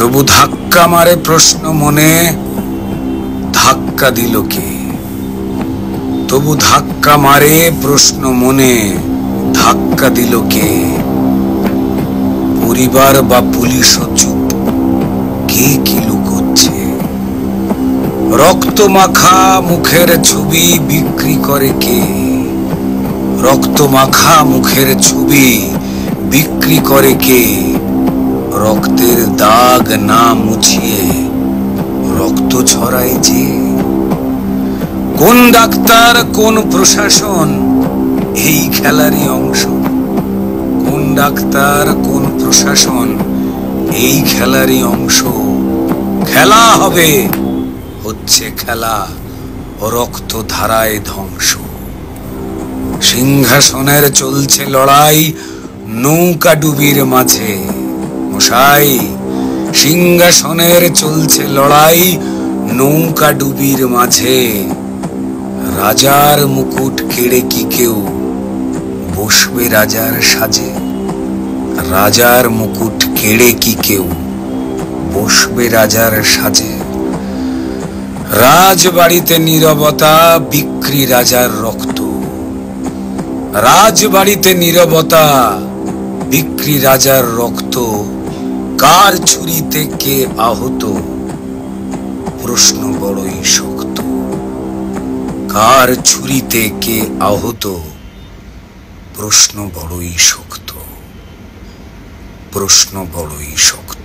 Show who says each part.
Speaker 1: তবু ধাক্কা মারে প্রশ্ন মনে, ধাক্কা দিল কে? তবু ধাক্কা মারে প্রশ্ন মনে, ধাক্কা দিল কে? পরিবার বা পুলিশও চুপ, কে কি লুকোচ্ছে? রক্ত মাখা মুখের ছবি বিক্রি করে কে? রক্ত মাখা মুখের ছবি বিক্রি করে কে? রক্তের দাগ না মুছিয়ে রক্ত ছড়ায় যে। কোন ডাক্তার কোন প্রশাসন এই খেলারই অংশ? কোন ডাক্তার কোন প্রশাসন এই খেলারই অংশ? খেলা হবে, হচ্ছে খেলা, রক্ত ধারায় ধ্বংস। সিংহাসনের চলছে লড়াই নৌকা ডুবির মাঝে। মশাই, সিংহাসনের চলছে লড়াই নৌকা ডুবির মাঝে। রাজার মুকুট কেড়ে কি কেউ বসবে রাজার সাজে? রাজার মুকুট কেড়ে কি কেউ বসবে রাজার সাজে? রাজবাড়িতে নীরবতা, বিক্রি রাজার রক্ত। রাজবাড়িতে নীরবতা, বিক্রি রাজার রক্ত। কার ছুরিতে কে আহত, প্রশ্ন বড়ই শক্ত। কার ছুরিতে কে আহত, প্রশ্ন বড়ই শক্ত। প্রশ্ন বড়ই শক্ত।